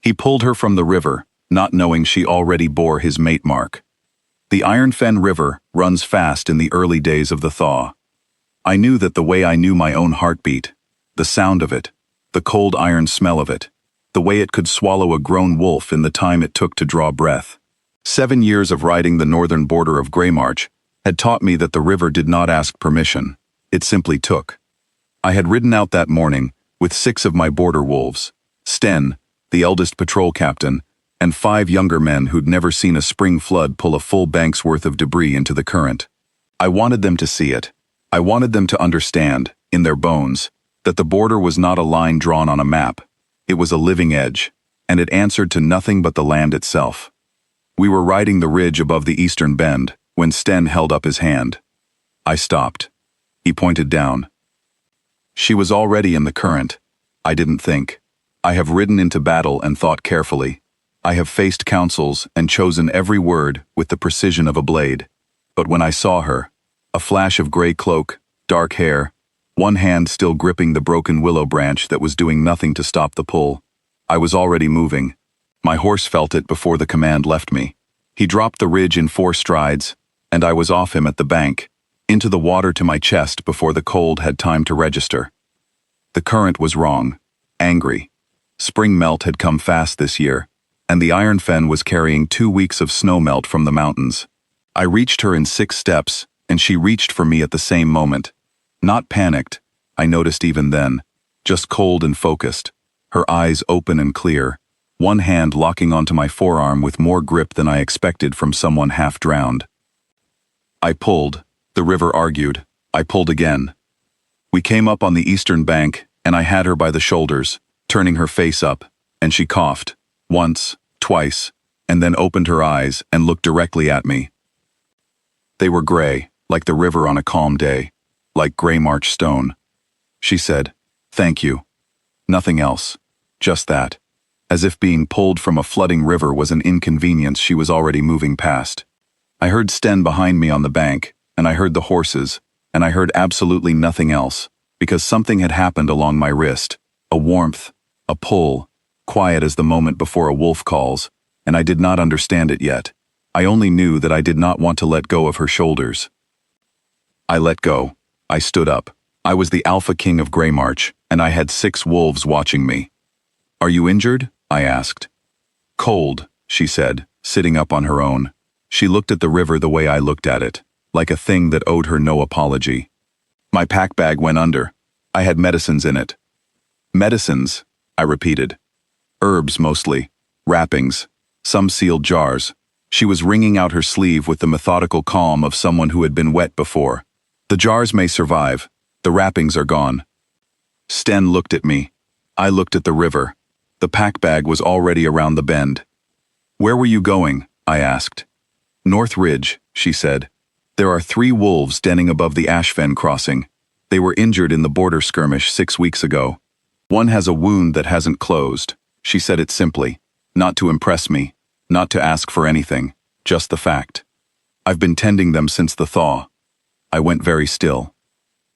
He pulled her from the river, not knowing she already bore his mate mark. The Iron Fen River runs fast in the early days of the thaw. I knew that the way I knew my own heartbeat, the sound of it, the cold iron smell of it, the way it could swallow a grown wolf in the time it took to draw breath. 7 years of riding the northern border of Greymarch had taught me that the river did not ask permission, it simply took. I had ridden out that morning with 6 of my border wolves, Sten, the eldest patrol captain, and 5 younger men who'd never seen a spring flood pull a full bank's worth of debris into the current. I wanted them to see it. I wanted them to understand, in their bones, that the border was not a line drawn on a map. It was a living edge, and it answered to nothing but the land itself. We were riding the ridge above the eastern bend when Sten held up his hand. I stopped. He pointed down. She was already in the current. I didn't think. I have ridden into battle and thought carefully. I have faced councils and chosen every word with the precision of a blade. But when I saw her, a flash of gray cloak, dark hair, one hand still gripping the broken willow branch that was doing nothing to stop the pull, I was already moving. My horse felt it before the command left me. He dropped the ridge in 4 strides, and I was off him at the bank, into the water to my chest before the cold had time to register. The current was wrong, angry. Spring melt had come fast this year, and the Iron Fen was carrying 2 weeks of snow melt from the mountains. I reached her in 6 steps, and she reached for me at the same moment. Not panicked, I noticed even then, just cold and focused, her eyes open and clear, one hand locking onto my forearm with more grip than I expected from someone half drowned. I pulled, the river argued, I pulled again. We came up on the eastern bank, and I had her by the shoulders, turning her face up, and she coughed, once, twice, and then opened her eyes and looked directly at me. They were gray, like the river on a calm day, like Greymarch stone. She said, "Thank you." Nothing else, just that, as if being pulled from a flooding river was an inconvenience she was already moving past. I heard Sten behind me on the bank, and I heard the horses, and I heard absolutely nothing else, because something had happened along my wrist, a warmth, a pull, quiet as the moment before a wolf calls, and I did not understand it yet. I only knew that I did not want to let go of her shoulders. I let go. I stood up. I was the Alpha King of Greymarch, and I had 6 wolves watching me. "Are you injured?" I asked. "Cold," she said, sitting up on her own. She looked at the river the way I looked at it, like a thing that owed her no apology. My pack bag went under. I had medicines in it. "Medicines," I repeated. "Herbs mostly. Wrappings. Some sealed jars." She was wringing out her sleeve with the methodical calm of someone who had been wet before. "The jars may survive. The wrappings are gone." Sten looked at me. I looked at the river. The pack bag was already around the bend. "Where were you going?" I asked. "North Ridge," she said. "There are 3 wolves denning above the Ashfen crossing. They were injured in the border skirmish 6 weeks ago. One has a wound that hasn't closed." She said it simply, not to impress me, not to ask for anything, just the fact. "I've been tending them since the thaw." I went very still.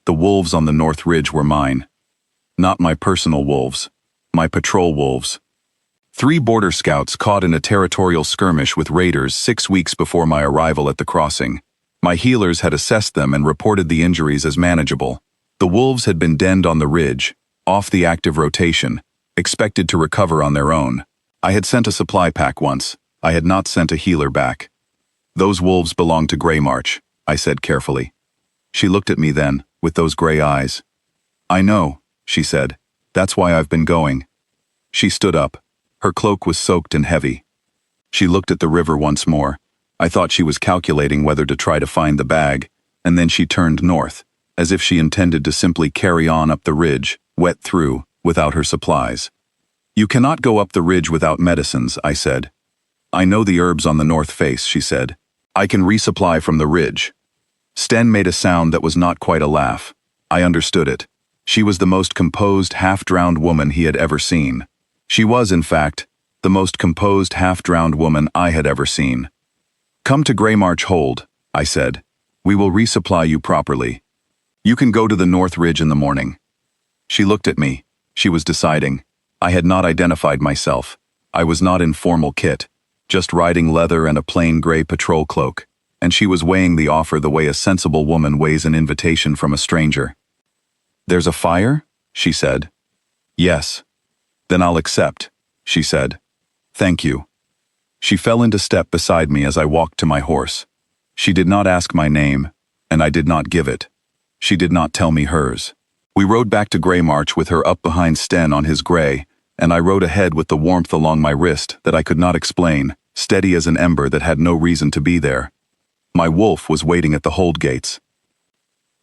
The wolves on the North Ridge were mine. Not my personal wolves, my patrol wolves. 3 border scouts caught in a territorial skirmish with raiders 6 weeks before my arrival at the crossing. My healers had assessed them and reported the injuries as manageable. The wolves had been denned on the ridge, off the active rotation, expected to recover on their own. I had sent a supply pack once. I had not sent a healer back. "Those wolves belong to Greymarch," I said carefully. She looked at me then, with those gray eyes. "I know," she said. "That's why I've been going." She stood up. Her cloak was soaked and heavy. She looked at the river once more. I thought she was calculating whether to try to find the bag, and then she turned north, as if she intended to simply carry on up the ridge, wet through, without her supplies. "You cannot go up the ridge without medicines," I said. "I know the herbs on the north face," she said. "I can resupply from the ridge." Sten made a sound that was not quite a laugh. I understood it. She was the most composed, half-drowned woman he had ever seen. She was, in fact, the most composed, half-drowned woman I had ever seen. "Come to Greymarch Hold," I said. "We will resupply you properly. You can go to the North Ridge in the morning." She looked at me. She was deciding. I had not identified myself. I was not in formal kit, just riding leather and a plain gray patrol cloak, and she was weighing the offer the way a sensible woman weighs an invitation from a stranger. "There's a fire?" she said. "Yes." "Then I'll accept," she said. "Thank you." She fell into step beside me as I walked to my horse. She did not ask my name, and I did not give it. She did not tell me hers. We rode back to Greymarch with her up behind Sten on his gray, and I rode ahead with the warmth along my wrist that I could not explain, steady as an ember that had no reason to be there. My wolf was waiting at the hold gates.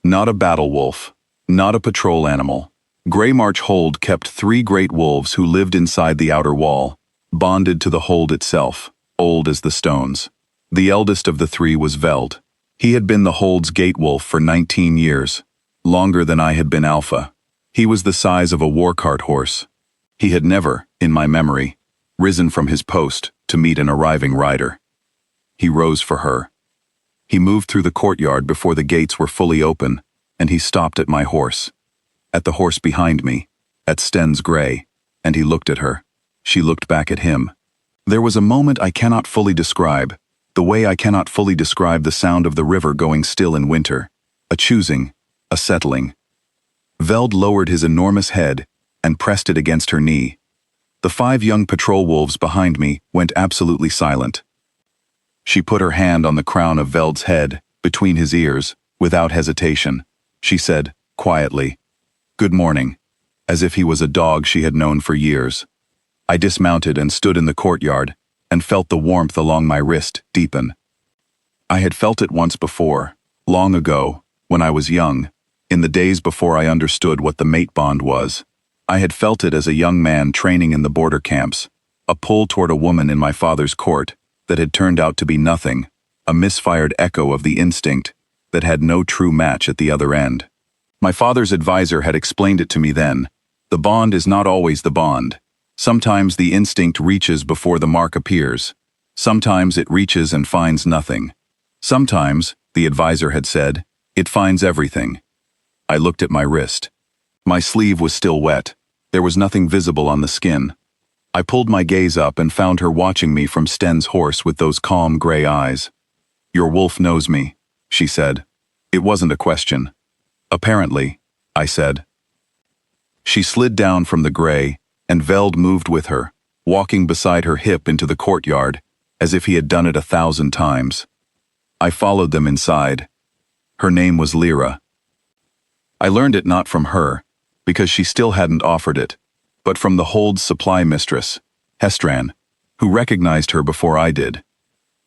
Not a battle wolf, not a patrol animal. Greymarch Hold kept 3 great wolves who lived inside the outer wall, bonded to the hold itself, old as the stones. The eldest of the 3 was Veld. He had been the hold's gate wolf for 19 years, longer than I had been alpha. He was the size of a war cart horse. He had never, in my memory, risen from his post to meet an arriving rider. He rose for her. He moved through the courtyard before the gates were fully open, and he stopped at my horse. At the horse behind me, at Sten's gray, and he looked at her. She looked back at him. There was a moment I cannot fully describe, the way I cannot fully describe the sound of the river going still in winter, a choosing, a settling. Veld lowered his enormous head and pressed it against her knee. The 5 young patrol wolves behind me went absolutely silent. She put her hand on the crown of Veld's head, between his ears, without hesitation. She said, quietly, "Good morning," as if he was a dog she had known for years. I dismounted and stood in the courtyard, and felt the warmth along my wrist deepen. I had felt it once before, long ago, when I was young, in the days before I understood what the mate bond was. I had felt it as a young man training in the border camps, a pull toward a woman in my father's court that had turned out to be nothing, a misfired echo of the instinct that had no true match at the other end. My father's advisor had explained it to me then. The bond is not always the bond. Sometimes the instinct reaches before the mark appears. Sometimes it reaches and finds nothing. Sometimes, the advisor had said, it finds everything. I looked at my wrist. My sleeve was still wet. There was nothing visible on the skin. I pulled my gaze up and found her watching me from Sten's horse with those calm gray eyes. "Your wolf knows me," she said. It wasn't a question. "Apparently," I said. She slid down from the gray, and Veld moved with her, walking beside her hip into the courtyard, as if he had done it 1,000 times. I followed them inside. Her name was Lyra. I learned it not from her, because she still hadn't offered it, but from the hold's supply mistress, Hestran, who recognized her before I did.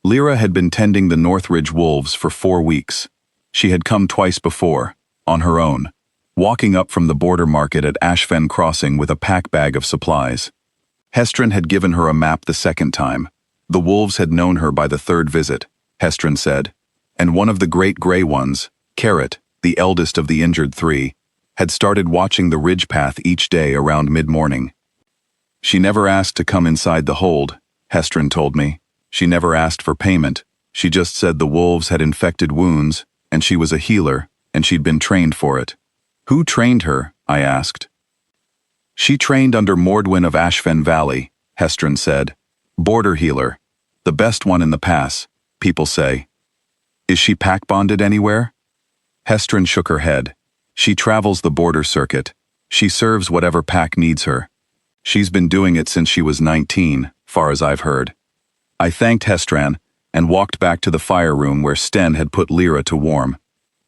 Lyra had been tending the Northridge wolves for 4 weeks. She had come twice before, on her own, walking up from the border market at Ashfen Crossing with a pack bag of supplies. Hestran had given her a map the 2nd time. The wolves had known her by the 3rd visit, Hestran said, and one of the great gray ones, Carrot, the eldest of the injured 3, had started watching the ridge path each day around mid-morning. She never asked to come inside the hold, Hestran told me. She never asked for payment. She just said the wolves had infected wounds, and she was a healer, and she'd been trained for it. Who trained her? I asked. She trained under Mordwin of Ashfen Valley, Hestran said. Border healer. The best one in the pass, people say. Is she pack-bonded anywhere? Hestran shook her head. She travels the border circuit. She serves whatever pack needs her. She's been doing it since she was 19, far as I've heard. I thanked Hestran and walked back to the fire room where Sten had put Lyra to warm.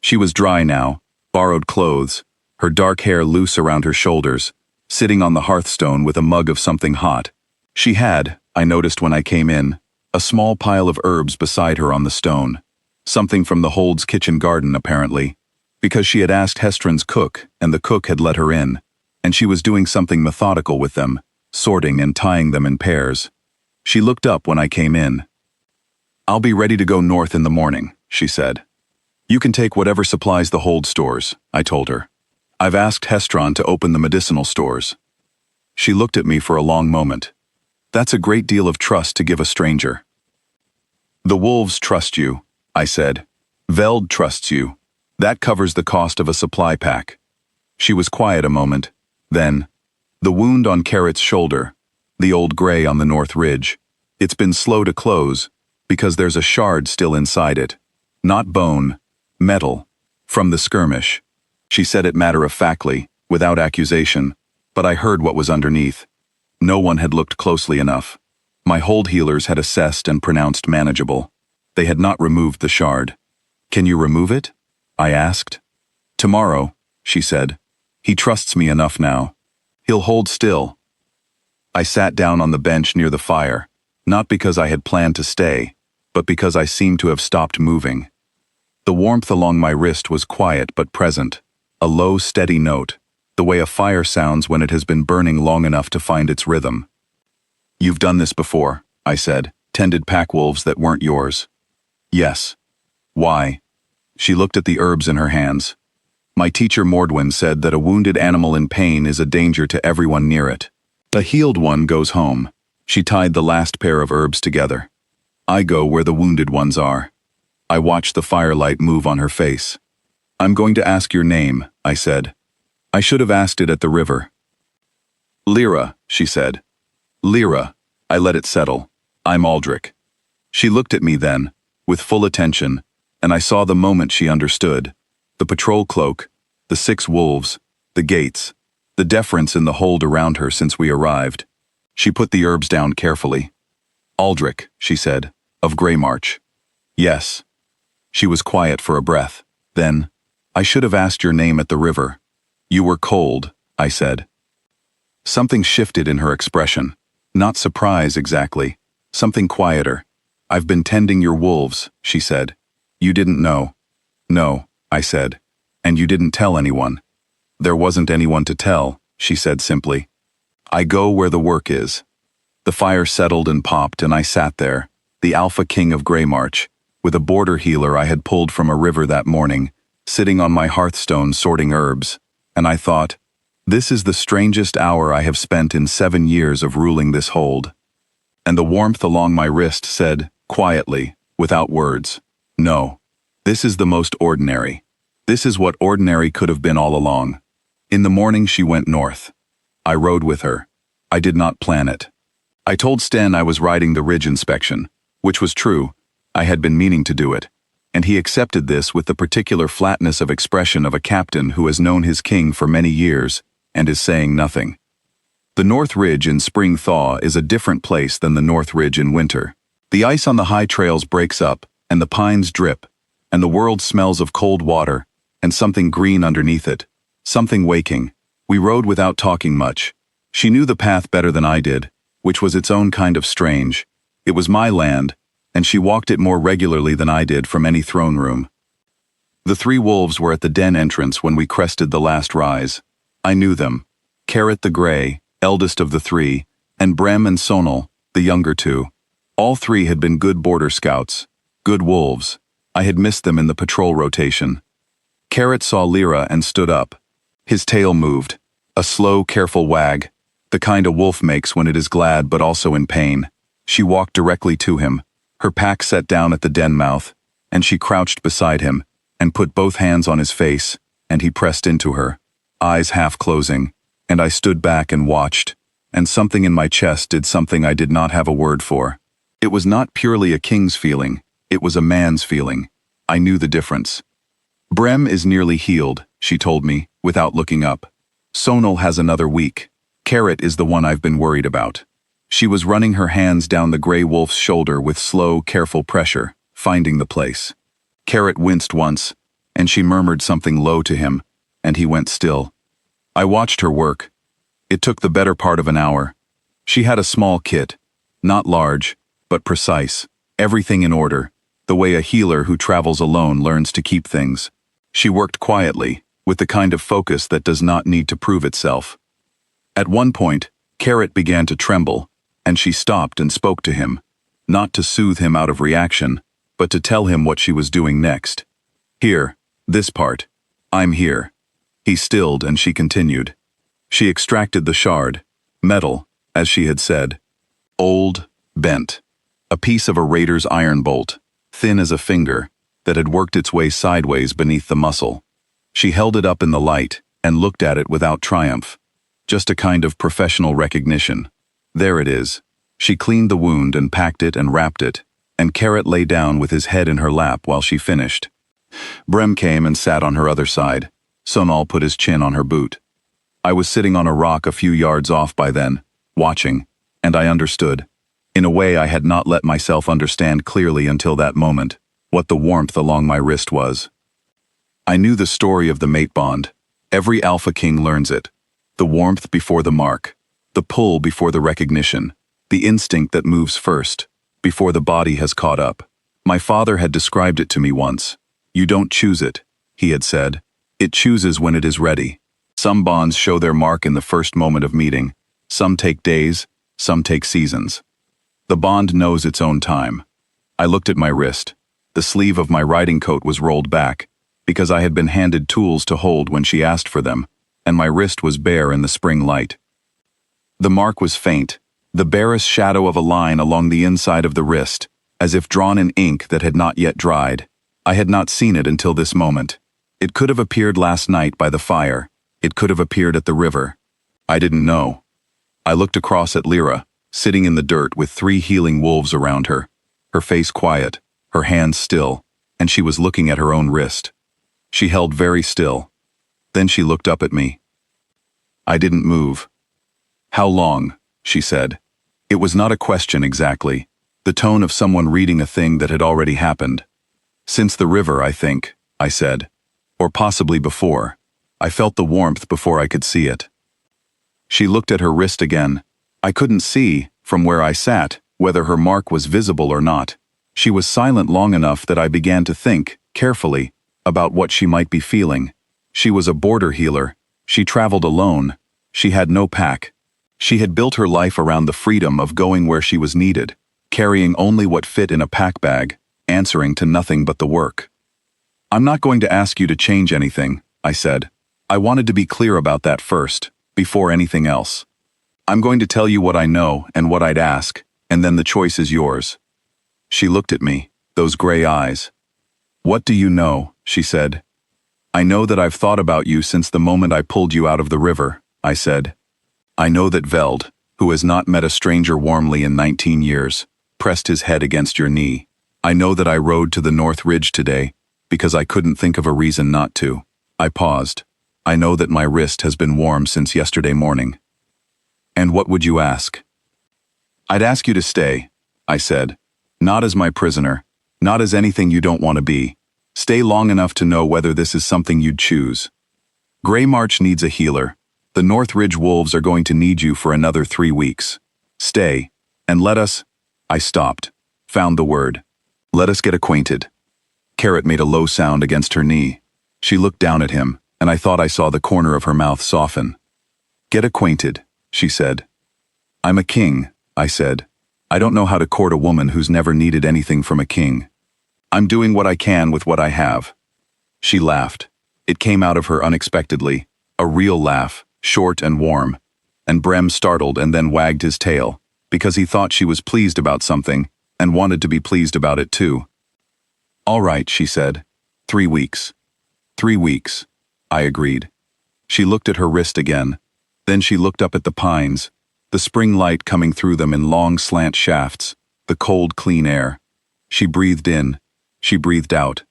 She was dry now, borrowed clothes, her dark hair loose around her shoulders, sitting on the hearthstone with a mug of something hot. She had, I noticed when I came in, a small pile of herbs beside her on the stone. Something from the hold's kitchen garden, apparently, because she had asked Hestran's cook, and the cook had let her in, and she was doing something methodical with them, sorting and tying them in pairs. She looked up when I came in. I'll be ready to go north in the morning, she said. You can take whatever supplies the hold stores, I told her. I've asked Hestran to open the medicinal stores. She looked at me for a long moment. That's a great deal of trust to give a stranger. The wolves trust you, I said. Veld trusts you. That covers the cost of a supply pack. She was quiet a moment. Then, the wound on Carrot's shoulder. The old gray on the north ridge. It's been slow to close, because there's a shard still inside it. Not bone, metal, from the skirmish. She said it matter-of-factly, without accusation, but I heard what was underneath. No one had looked closely enough. My hold healers had assessed and pronounced manageable. They had not removed the shard. "Can you remove it?" I asked. "Tomorrow," she said. "He trusts me enough now. He'll hold still." I sat down on the bench near the fire, not because I had planned to stay, but because I seemed to have stopped moving. The warmth along my wrist was quiet but present, a low, steady note, the way a fire sounds when it has been burning long enough to find its rhythm. "You've done this before," I said, "tended pack wolves that weren't yours." "Yes." "Why?" She looked at the herbs in her hands. "My teacher Mordwin said that a wounded animal in pain is a danger to everyone near it. A healed one goes home." She tied the last pair of herbs together. "I go where the wounded ones are." I watched the firelight move on her face. "I'm going to ask your name," I said. I should have asked it at the river. "Lyra," she said. "Lyra." I let it settle. "I'm Aldrich." She looked at me then, with full attention, and I saw the moment she understood. The patrol cloak, the 6 wolves, the gates, the deference in the hold around her since we arrived. She put the herbs down carefully. "Aldrich," she said, "of Greymarch." "Yes." She was quiet for a breath. Then, "I should have asked your name at the river." "You were cold," I said. Something shifted in her expression. Not surprise exactly. Something quieter. "I've been tending your wolves," she said. "You didn't know." "No," I said. "And you didn't tell anyone." "There wasn't anyone to tell," she said simply. "I go where the work is." The fire settled and popped, and I sat there, the Alpha King of Greymarch, with a border healer I had pulled from a river that morning, sitting on my hearthstone sorting herbs, and I thought, this is the strangest hour I have spent in 7 years of ruling this hold. And the warmth along my wrist said, quietly, without words, "No, this is the most ordinary. This is what ordinary could have been all along." In the morning she went north. I rode with her. I did not plan it. I told Sten I was riding the ridge inspection, which was true. I had been meaning to do it, and he accepted this with the particular flatness of expression of a captain who has known his king for many years and is saying nothing. The North Ridge in spring thaw is a different place than the North Ridge in winter. The ice on the high trails breaks up, and the pines drip, and the world smells of cold water, and something green underneath it, something waking. We rode without talking much. She knew the path better than I did, which was its own kind of strange. It was my land, and she walked it more regularly than I did from any throne room. The 3 wolves were at the den entrance when we crested the last rise. I knew them. Carrot the Grey, eldest of the 3, and Brem and Sonal, the younger 2. All 3 had been good border scouts, good wolves. I had missed them in the patrol rotation. Carrot saw Lyra and stood up. His tail moved, a slow, careful wag, the kind a wolf makes when it is glad but also in pain. She walked directly to him, her pack set down at the den mouth, and she crouched beside him, and put both hands on his face, and he pressed into her, eyes half closing, and I stood back and watched, and something in my chest did something I did not have a word for. It was not purely a king's feeling, it was a man's feeling. I knew the difference. "Brem is nearly healed," she told me, without looking up. "Sonal has another week. Carrot is the one I've been worried about." She was running her hands down the gray wolf's shoulder with slow, careful pressure, finding the place. Carrot winced once, and she murmured something low to him, and he went still. I watched her work. It took the better part of an hour. She had a small kit, not large, but precise, everything in order, the way a healer who travels alone learns to keep things. She worked quietly, with the kind of focus that does not need to prove itself. At one point, Carrot began to tremble, and she stopped and spoke to him, not to soothe him out of reaction, but to tell him what she was doing next. "Here, this part. I'm here." He stilled and she continued. She extracted the shard, metal, as she had said. Old, bent. A piece of a raider's iron bolt, thin as a finger, that had worked its way sideways beneath the muscle. She held it up in the light and looked at it without triumph. Just a kind of professional recognition. There it is. She cleaned the wound and packed it and wrapped it, and Carrot lay down with his head in her lap while she finished. Brem came and sat on her other side. Sonal put his chin on her boot. I was sitting on a rock a few yards off by then, watching, and I understood. In a way I had not let myself understand clearly until that moment, what the warmth along my wrist was. I knew the story of the mate bond. Every Alpha King learns it. The warmth before the mark, the pull before the recognition, the instinct that moves first, before the body has caught up. My father had described it to me once. You don't choose it, he had said. It chooses when it is ready. Some bonds show their mark in the first moment of meeting. Some take days, some take seasons. The bond knows its own time. I looked at my wrist. The sleeve of my riding coat was rolled back, because I had been handed tools to hold when she asked for them, and my wrist was bare in the spring light. The mark was faint, the barest shadow of a line along the inside of the wrist, as if drawn in ink that had not yet dried. I had not seen it until this moment. It could have appeared last night by the fire. It could have appeared at the river. I didn't know. I looked across at Lyra, sitting in the dirt with 3 healing wolves around her, her face quiet, her hands still, and she was looking at her own wrist. She held very still. Then she looked up at me. I didn't move. How long? She said. It was not a question exactly, the tone of someone reading a thing that had already happened. Since the river, I think, I said. Or possibly before. I felt the warmth before I could see it. She looked at her wrist again. I couldn't see, from where I sat, whether her mark was visible or not. She was silent long enough that I began to think, carefully, about what she might be feeling. She was a border healer. She traveled alone. She had no pack. She had built her life around the freedom of going where she was needed, carrying only what fit in a pack bag, answering to nothing but the work. I'm not going to ask you to change anything, I said. I wanted to be clear about that first, before anything else. I'm going to tell you what I know and what I'd ask, and then the choice is yours. She looked at me, those gray eyes. What do you know? She said. I know that I've thought about you since the moment I pulled you out of the river, I said. I know that Veld, who has not met a stranger warmly in 19 years, pressed his head against your knee. I know that I rode to the North Ridge today, because I couldn't think of a reason not to. I paused. I know that my wrist has been warm since yesterday morning. And what would you ask? I'd ask you to stay, I said. Not as my prisoner, not as anything you don't want to be. Stay long enough to know whether this is something you'd choose. Grey March needs a healer. The North Ridge Wolves are going to need you for another 3 weeks. Stay, and let us... I stopped, found the word. Let us get acquainted. Carrot made a low sound against her knee. She looked down at him, and I thought I saw the corner of her mouth soften. Get acquainted, she said. I'm a king, I said. I don't know how to court a woman who's never needed anything from a king. I'm doing what I can with what I have. She laughed. It came out of her unexpectedly, a real laugh, short and warm, and Brem startled and then wagged his tail, because he thought she was pleased about something, and wanted to be pleased about it too. All right, she said. 3 weeks. 3 weeks, I agreed. She looked at her wrist again. Then she looked up at the pines, the spring light coming through them in long slant shafts, the cold, clean air. She breathed in. She breathed out.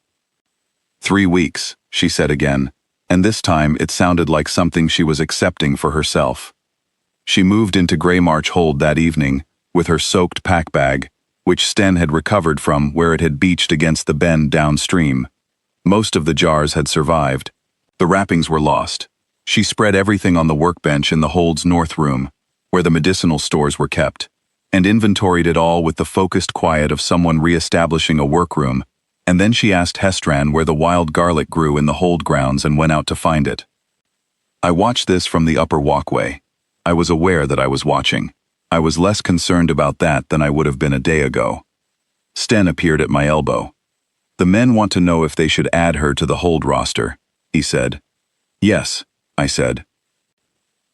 3 weeks, she said again, and this time it sounded like something she was accepting for herself. She moved into Grey March Hold that evening, with her soaked pack bag, which Sten had recovered from where it had beached against the bend downstream. Most of the jars had survived. The wrappings were lost. She spread everything on the workbench in the Hold's north room, where the medicinal stores were kept, and inventoried it all with the focused quiet of someone re-establishing a workroom, and then she asked Hestran where the wild garlic grew in the Hold grounds and went out to find it. I watched this from the upper walkway. I was aware that I was watching. I was less concerned about that than I would have been a day ago. Sten appeared at my elbow. The men want to know if they should add her to the Hold roster, he said. Yes, I said.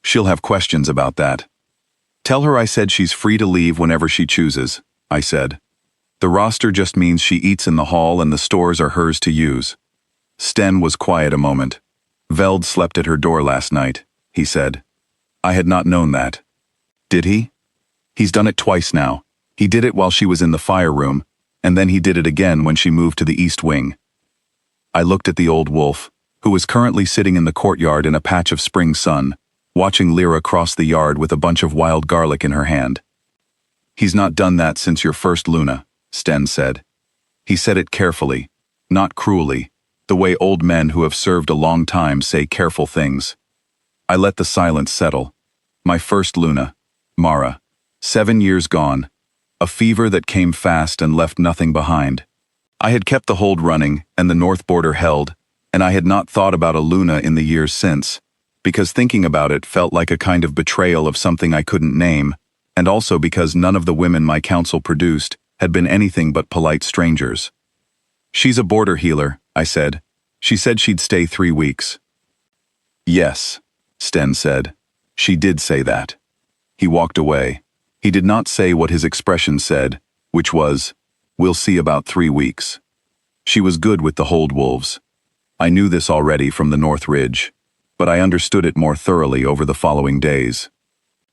She'll have questions about that. Tell her I said she's free to leave whenever she chooses, I said. The roster just means she eats in the hall and the stores are hers to use. Sten was quiet a moment. Veld slept at her door last night, he said. I had not known that. Did he? He's done it twice now. He did it while she was in the fire room, and then he did it again when she moved to the east wing. I looked at the old wolf, who was currently sitting in the courtyard in a patch of spring sun, watching Lyra cross the yard with a bunch of wild garlic in her hand. He's not done that since your first Luna, Sten said. He said it carefully, not cruelly, the way old men who have served a long time say careful things. I let the silence settle. My first Luna, Mara, 7 years gone, a fever that came fast and left nothing behind. I had kept the hold running and the north border held, and I had not thought about a Luna in the years since, because thinking about it felt like a kind of betrayal of something I couldn't name, and also because none of the women my council produced had been anything but polite strangers. She's a border healer, I said. She said she'd stay 3 weeks. Yes, Sten said. She did say that. He walked away. He did not say what his expression said, which was, "We'll see about 3 weeks." She was good with the hold wolves. I knew this already from the North Ridge, but I understood it more thoroughly over the following days.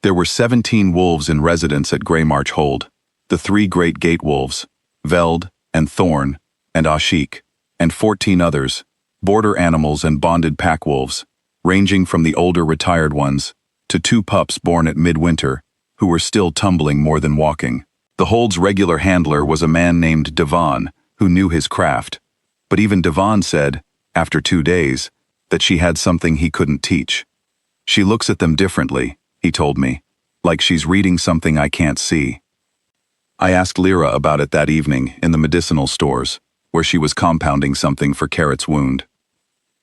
There were 17 wolves in residence at Greymarch Hold, the 3 great gate wolves, Veld and Thorn and Ashik, and 14 others, border animals and bonded pack wolves, ranging from the older retired ones to 2 pups born at midwinter, who were still tumbling more than walking. The hold's regular handler was a man named Devon, who knew his craft. But even Devon said, after 2 days, that she had something he couldn't teach. She looks at them differently, he told me, like she's reading something I can't see. I asked Lyra about it that evening in the medicinal stores, where she was compounding something for Carrot's wound.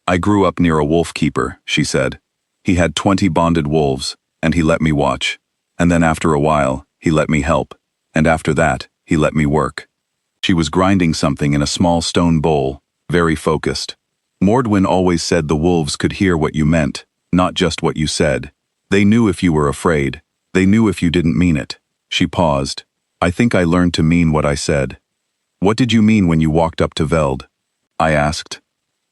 I grew up near a wolf keeper, she said. He had 20 bonded wolves, and he let me watch. And then after a while, he let me help. And after that, he let me work. She was grinding something in a small stone bowl, very focused. Mordwin always said the wolves could hear what you meant, not just what you said. They knew if you were afraid. They knew if you didn't mean it. She paused. I think I learned to mean what I said. What did you mean when you walked up to Veld? I asked.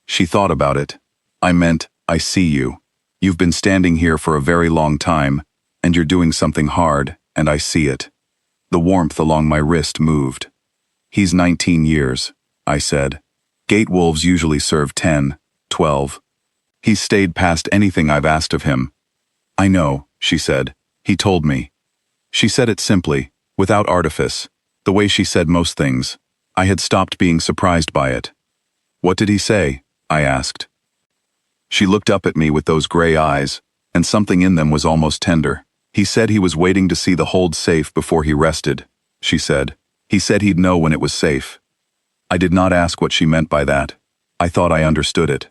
She thought about it. I meant, I see you. You've been standing here for a very long time, and you're doing something hard, and I see it. The warmth along my wrist moved. He's 19 years, I said. Gate wolves usually serve 10, 12. He's stayed past anything I've asked of him. I know, she said. He told me. She said it simply, without artifice, the way she said most things. I had stopped being surprised by it. What did he say? I asked. She looked up at me with those gray eyes, and something in them was almost tender. He said he was waiting to see the hold safe before he rested, she said. He said he'd know when it was safe. I did not ask what she meant by that. I thought I understood it.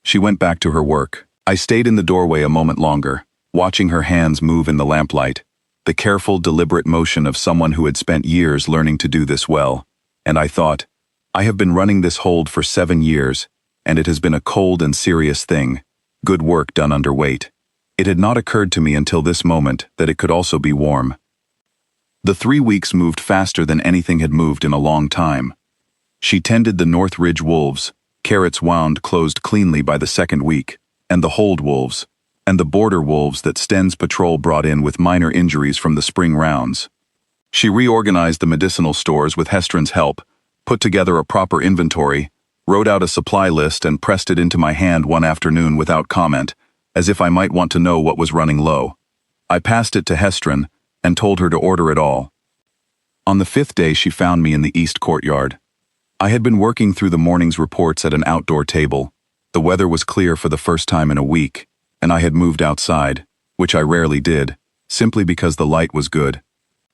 She went back to her work. I stayed in the doorway a moment longer, watching her hands move in the lamplight, the careful, deliberate motion of someone who had spent years learning to do this well. And I thought, I have been running this hold for 7 years, and it has been a cold and serious thing, good work done under weight. It had not occurred to me until this moment that it could also be warm. The 3 weeks moved faster than anything had moved in a long time. She tended the North Ridge wolves, Carrot's wound closed cleanly by the 2nd week, and the hold wolves, and the border wolves that Sten's patrol brought in with minor injuries from the spring rounds. She reorganized the medicinal stores with Hestron's help, put together a proper inventory, wrote out a supply list and pressed it into my hand one afternoon without comment, as if I might want to know what was running low. I passed it to Hestron and told her to order it all. On the 5th day she found me in the east courtyard. I had been working through the morning's reports at an outdoor table. The weather was clear for the first time in a week, and I had moved outside, which I rarely did, simply because the light was good.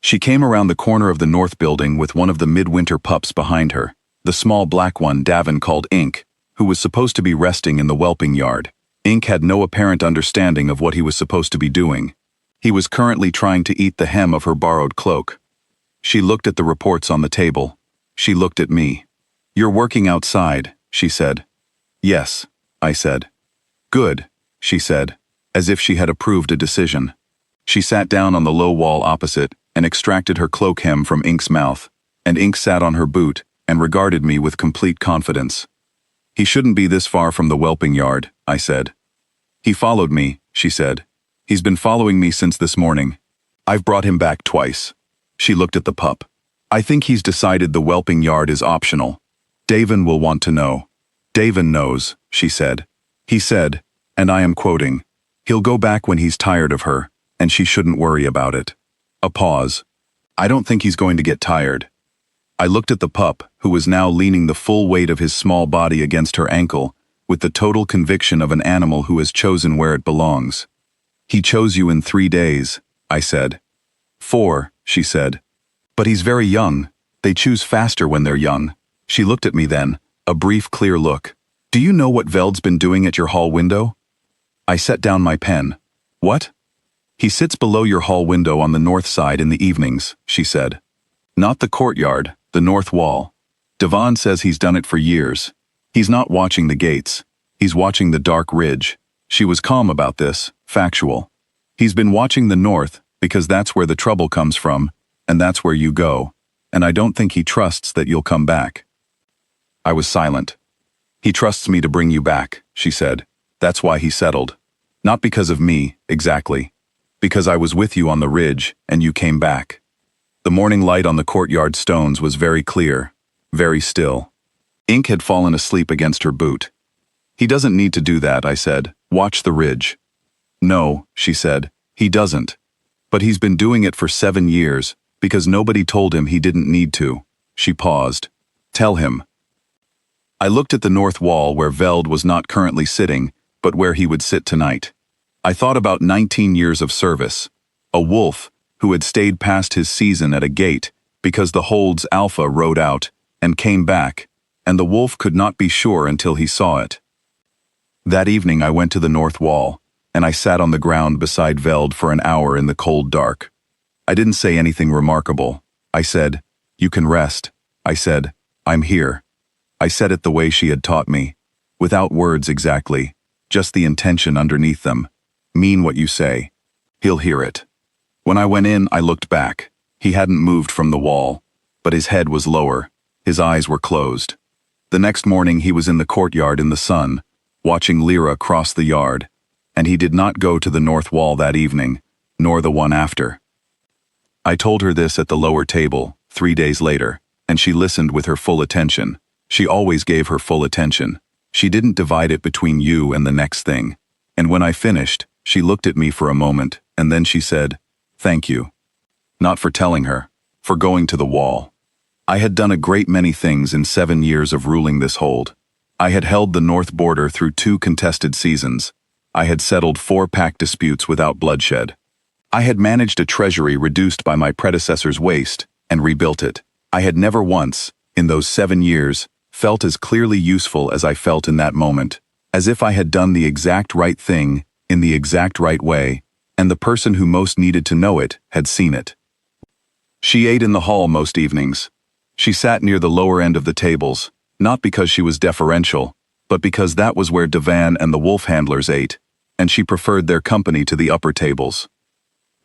She came around the corner of the north building with one of the midwinter pups behind her, the small black one Davin called Ink, who was supposed to be resting in the whelping yard. Ink had no apparent understanding of what he was supposed to be doing. He was currently trying to eat the hem of her borrowed cloak. She looked at the reports on the table. She looked at me. "You're working outside," she said. "Yes," I said. "Good," she said, as if she had approved a decision. She sat down on the low wall opposite and extracted her cloak hem from Ink's mouth, and Ink sat on her boot and regarded me with complete confidence. "He shouldn't be this far from the whelping yard," I said. "He followed me," she said. "He's been following me since this morning. I've brought him back twice. She looked at the pup. I think he's decided the whelping yard is optional. Davin will want to know. Davin knows, she said. He said, and I am quoting, he'll go back when he's tired of her, and she shouldn't worry about it. A pause. I don't think he's going to get tired. I looked at the pup, who was now leaning the full weight of his small body against her ankle, with the total conviction of an animal who has chosen where it belongs. He chose you in 3 days, I said. 4, she said. But he's very young. They choose faster when they're young. She looked at me then, a brief clear look. Do you know what Veld's been doing at your hall window? I set down my pen. What? He sits below your hall window on the north side in the evenings, she said. Not the courtyard, the north wall. Devon says he's done it for years. He's not watching the gates. He's watching the dark ridge. She was calm about this, factual. He's been watching the north because that's where the trouble comes from, and that's where you go, and I don't think he trusts that you'll come back. I was silent. He trusts me to bring you back, she said. That's why he settled. Not because of me, exactly. Because I was with you on the ridge, and you came back. The morning light on the courtyard stones was very clear, very still. Ink had fallen asleep against her boot. He doesn't need to do that, I said. Watch the ridge. No, she said, he doesn't. But he's been doing it for 7 years, because nobody told him he didn't need to. She paused. Tell him. I looked at the north wall where Veld was not currently sitting, but where he would sit tonight. I thought about 19 years of service. A wolf who had stayed past his season at a gate because the Hold's alpha rode out and came back, and the wolf could not be sure until he saw it. That evening I went to the north wall, and I sat on the ground beside Veld for an hour in the cold dark. I didn't say anything remarkable. I said, you can rest. I said, I'm here. I said it the way she had taught me, without words exactly, just the intention underneath them. Mean what you say. He'll hear it. When I went in, I looked back. He hadn't moved from the wall, but his head was lower. His eyes were closed. The next morning he was in the courtyard in the sun, watching Lyra cross the yard, and he did not go to the north wall that evening, nor the one after. I told her this at the lower table, 3 days later, and she listened with her full attention. She always gave her full attention. She didn't divide it between you and the next thing. And when I finished, she looked at me for a moment, and then she said, thank you. Not for telling her, for going to the wall. I had done a great many things in 7 years of ruling this hold. I had held the north border through 2 contested seasons. I had settled 4 pack disputes without bloodshed. I had managed a treasury reduced by my predecessor's waste and rebuilt it. I had never once, in those 7 years, felt as clearly useful as I felt in that moment, as if I had done the exact right thing in the exact right way, and the person who most needed to know it had seen it. She ate in the hall most evenings. She sat near the lower end of the tables, not because she was deferential, but because that was where Devan and the wolf handlers ate, and she preferred their company to the upper tables.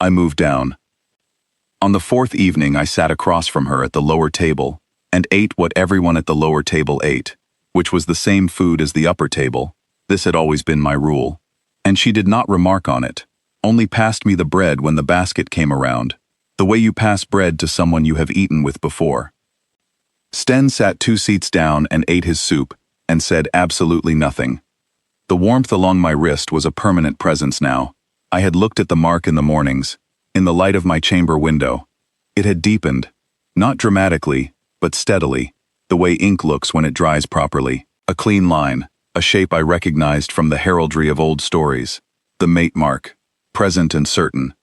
I moved down. On the 4th evening I sat across from her at the lower table, and ate what everyone at the lower table ate, which was the same food as the upper table. This had always been my rule. And she did not remark on it, only passed me the bread when the basket came around, the way you pass bread to someone you have eaten with before. Sten sat 2 seats down and ate his soup, and said absolutely nothing. The warmth along my wrist was a permanent presence now. I had looked at the mark in the mornings, in the light of my chamber window. It had deepened, not dramatically, but steadily, the way ink looks when it dries properly. A clean line, a shape I recognized from the heraldry of old stories. The mate mark, present and certain.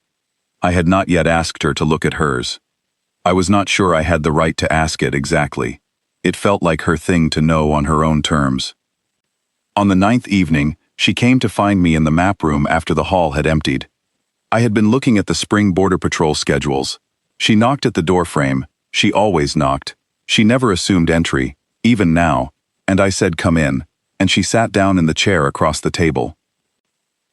I had not yet asked her to look at hers. I was not sure I had the right to ask it exactly. It felt like her thing to know on her own terms. On the 9th evening, she came to find me in the map room after the hall had emptied. I had been looking at the spring border patrol schedules. She knocked at the doorframe. She always knocked. She never assumed entry, even now, and I said come in, and she sat down in the chair across the table.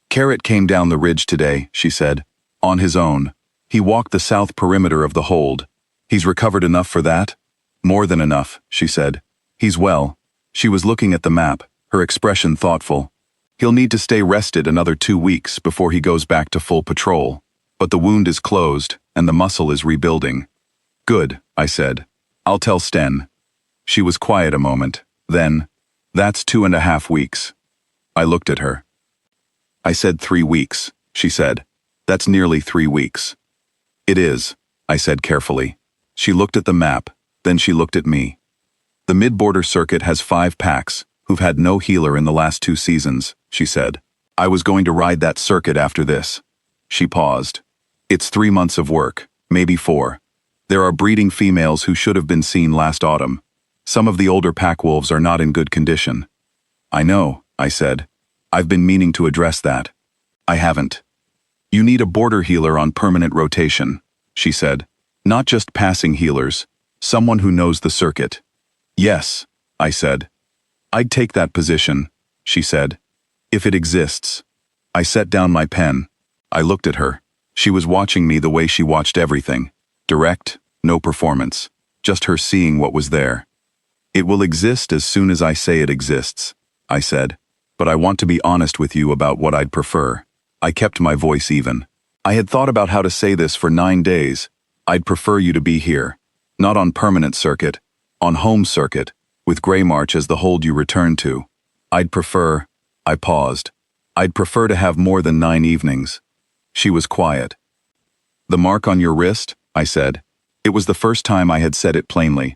Carrot came down the ridge today, she said, on his own. He walked the south perimeter of the hold. He's recovered enough for that? More than enough, she said. He's well. She was looking at the map, her expression thoughtful. He'll need to stay rested another 2 weeks before he goes back to full patrol. but the wound is closed and the muscle is rebuilding. Good, I said. I'll tell Sten. She was quiet a moment. Then, that's 2.5 weeks. I looked at her. I said 3 weeks, she said. That's nearly 3 weeks. It is, I said carefully. She looked at the map, then she looked at me. The mid-border circuit has 5 packs who've had no healer in the last 2 seasons, she said. I was going to ride that circuit after this. She paused. It's 3 months of work, maybe 4. There are breeding females who should have been seen last autumn. Some of the older pack wolves are not in good condition. I know, I said. I've been meaning to address that. I haven't. You need a border healer on permanent rotation, she said. Not just passing healers, someone who knows the circuit. Yes, I said. I'd take that position, she said. If it exists. I set down my pen. I looked at her. She was watching me the way she watched everything. Direct, no performance. Just her seeing what was there. It will exist as soon as I say it exists, I said. But I want to be honest with you about what I'd prefer. I kept my voice even. I had thought about how to say this for 9 days. I'd prefer you to be here. Not on permanent circuit. On home circuit, with Greymarch as the hold you return to. I'd prefer... I paused. I'd prefer to have more than 9 evenings. She was quiet. The mark on your wrist, I said. It was the first time I had said it plainly.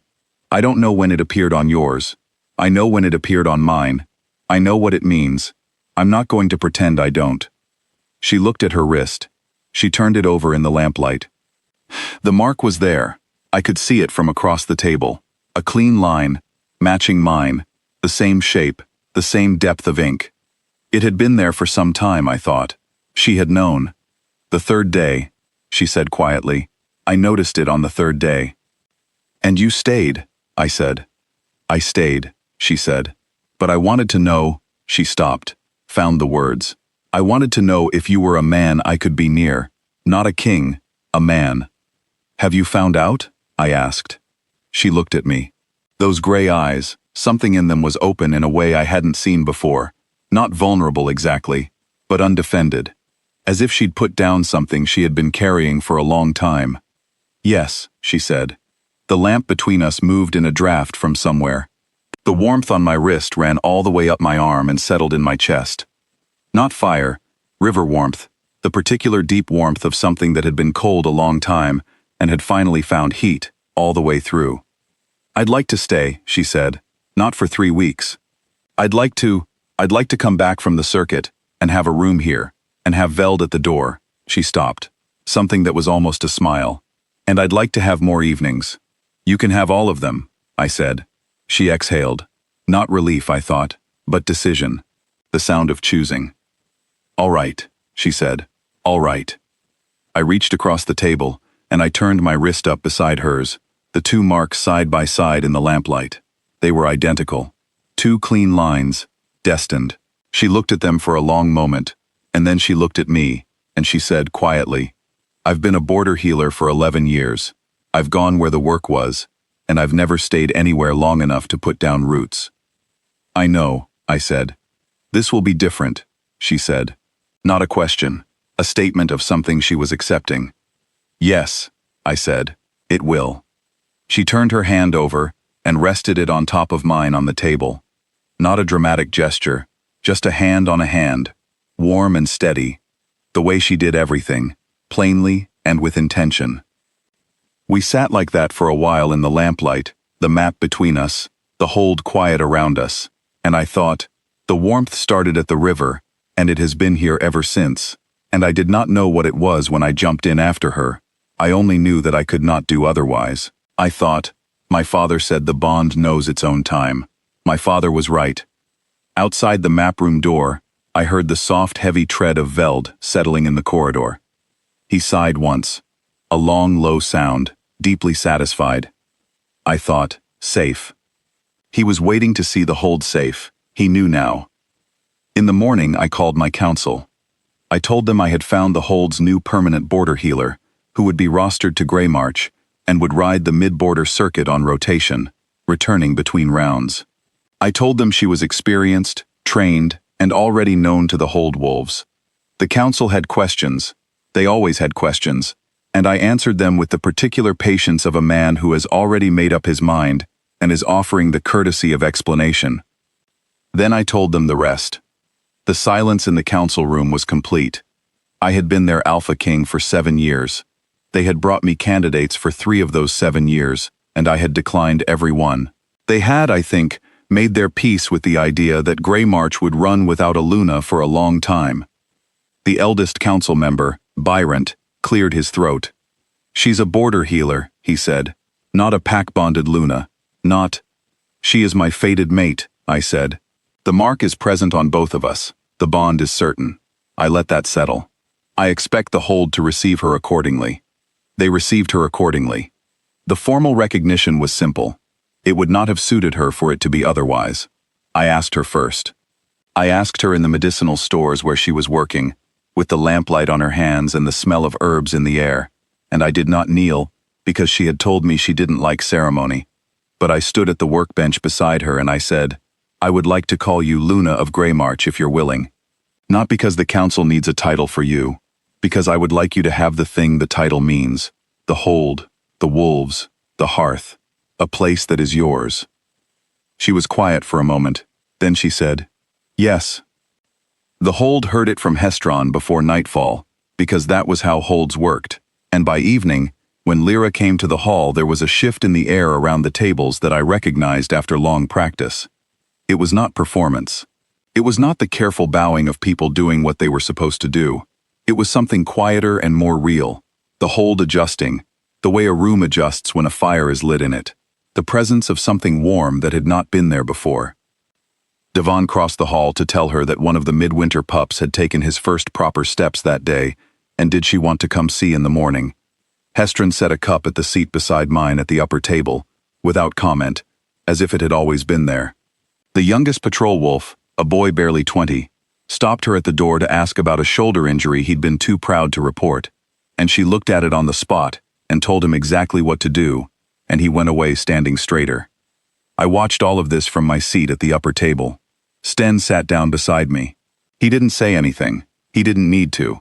I don't know when it appeared on yours. I know when it appeared on mine. I know what it means. I'm not going to pretend I don't. She looked at her wrist. She turned it over in the lamplight. The mark was there. I could see it from across the table. A clean line, matching mine, the same shape, the same depth of ink. It had been there for some time, I thought. She had known. The 3rd day, she said quietly. I noticed it on the 3rd day. And you stayed, I said. I stayed, she said. But I wanted to know, she stopped, found the words. I wanted to know if you were a man I could be near. Not a king, a man. Have you found out? I asked. She looked at me. Those gray eyes, something in them was open in a way I hadn't seen before. Not vulnerable exactly, but undefended. As if she'd put down something she had been carrying for a long time. Yes, she said. The lamp between us moved in a draft from somewhere. The warmth on my wrist ran all the way up my arm and settled in my chest. Not fire, river warmth, the particular deep warmth of something that had been cold a long time and had finally found heat all the way through. I'd like to stay, she said, not for 3 weeks. I'd like to come back from the circuit and have a room here and have Veld at the door. She stopped, something that was almost a smile. And I'd like to have more evenings. You can have all of them, I said. She exhaled. Not relief, I thought, but decision. The sound of choosing. All right, she said. All right. I reached across the table, and I turned my wrist up beside hers, the 2 marks side by side in the lamplight. They were identical. 2 clean lines, destined. She looked at them for a long moment, and then she looked at me, and she said quietly, I've been a border healer for 11 years. I've gone where the work was, and I've never stayed anywhere long enough to put down roots. I know, I said. This will be different, she said. Not a question, a statement of something she was accepting. Yes, I said, it will. She turned her hand over and rested it on top of mine on the table. Not a dramatic gesture, just a hand on a hand, warm and steady, the way she did everything, plainly and with intention. We sat like that for a while in the lamplight, the map between us, the hold quiet around us, and I thought, the warmth started at the river, and it has been here ever since, and I did not know what it was when I jumped in after her. I only knew that I could not do otherwise. I thought, my father said the bond knows its own time. My father was right. Outside the map room door, I heard the soft, heavy tread of Veld settling in the corridor. He sighed once. A long, low sound, deeply satisfied. I thought, safe. He was waiting to see the hold safe. He knew now. In the morning, I called my council. I told them I had found the hold's new permanent border healer, who would be rostered to Greymarch and would ride the mid-border circuit on rotation, returning between rounds. I told them she was experienced, trained, and already known to the hold wolves. The council had questions. They always had questions, and I answered them with the particular patience of a man who has already made up his mind and is offering the courtesy of explanation. Then I told them the rest. The silence in the council room was complete. I had been their Alpha King for 7 years. They had brought me candidates for 3 of those 7 years, and I had declined every one. They had, I think, made their peace with the idea that Greymarch would run without a Luna for a long time. The eldest council member, Byrant, cleared his throat. "She's a border healer," he said. "Not a pack-bonded Luna. Not—" "She is my fated mate," I said. "The mark is present on both of us. The bond is certain. I let that settle. I expect the hold to receive her accordingly." They received her accordingly. The formal recognition was simple. It would not have suited her for it to be otherwise. I asked her first. I asked her in the medicinal stores where she was working, with the lamplight on her hands and the smell of herbs in the air, and I did not kneel, because she had told me she didn't like ceremony. But I stood at the workbench beside her and I said, "I would like to call you Luna of Greymarch if you're willing. Not because the council needs a title for you, because I would like you to have the thing the title means, the hold, the wolves, the hearth, a place that is yours." She was quiet for a moment, then she said, "Yes." The hold heard it from Hestron before nightfall, because that was how holds worked, and by evening, when Lyra came to the hall, there was a shift in the air around the tables that I recognized after long practice. It was not performance. It was not the careful bowing of people doing what they were supposed to do. It was something quieter and more real. The hold adjusting, the way a room adjusts when a fire is lit in it. The presence of something warm that had not been there before. Devon crossed the hall to tell her that one of the midwinter pups had taken his first proper steps that day, and did she want to come see in the morning. Hestron set a cup at the seat beside mine at the upper table, without comment, as if it had always been there. The youngest patrol wolf, a boy barely 20, stopped her at the door to ask about a shoulder injury he'd been too proud to report, and she looked at it on the spot and told him exactly what to do, and he went away standing straighter. I watched all of this from my seat at the upper table. Sten sat down beside me. He didn't say anything. He didn't need to.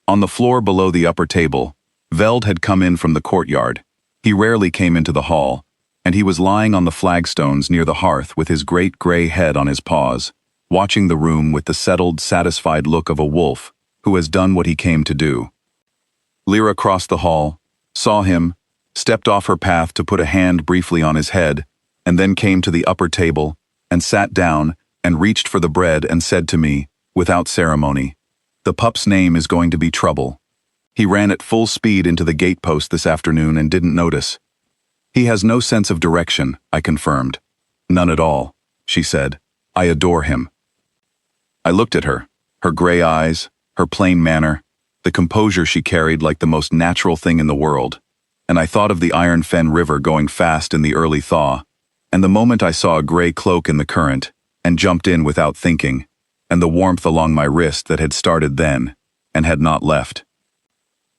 On the floor below the upper table, Veld had come in from the courtyard. He rarely came into the hall, and he was lying on the flagstones near the hearth with his great gray head on his paws, watching the room with the settled, satisfied look of a wolf who has done what he came to do. Lyra crossed the hall, saw him, stepped off her path to put a hand briefly on his head, and then came to the upper table and sat down and reached for the bread and said to me, without ceremony, "The pup's name is going to be Trouble. He ran at full speed into the gatepost this afternoon and didn't notice. He has no sense of direction," I confirmed. "None at all," she said. "I adore him." I looked at her, her gray eyes, her plain manner, the composure she carried like the most natural thing in the world, and I thought of the Iron Fen River going fast in the early thaw, and the moment I saw a gray cloak in the current, and jumped in without thinking, and the warmth along my wrist that had started then, and had not left.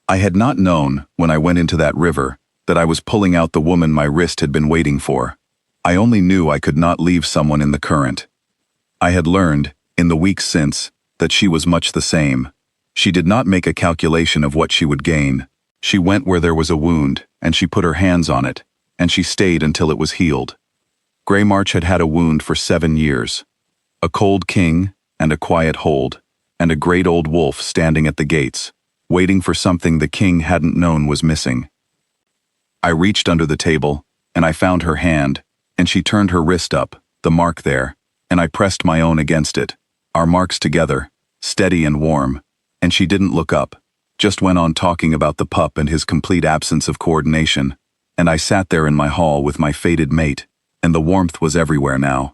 I had not known, when I went into that river, that I was pulling out the woman my wrist had been waiting for. I only knew I could not leave someone in the current. I had learned, in the weeks since, that she was much the same. She did not make a calculation of what she would gain. She went where there was a wound, and she put her hands on it, and she stayed until it was healed. Greymarch had had a wound for 7 years. A cold king, and a quiet hold, and a great old wolf standing at the gates, waiting for something the king hadn't known was missing. I reached under the table, and I found her hand, and she turned her wrist up, the mark there, and I pressed my own against it, our marks together, steady and warm, and she didn't look up, just went on talking about the pup and his complete absence of coordination, and I sat there in my hall with my fated mate, and the warmth was everywhere now.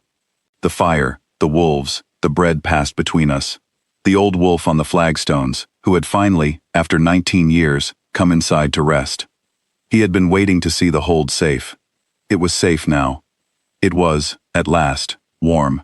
The fire, the wolves, the bread passed between us. The old wolf on the flagstones, who had finally, after 19 years, come inside to rest. He had been waiting to see the hold safe. It was safe now. It was, at last, warm.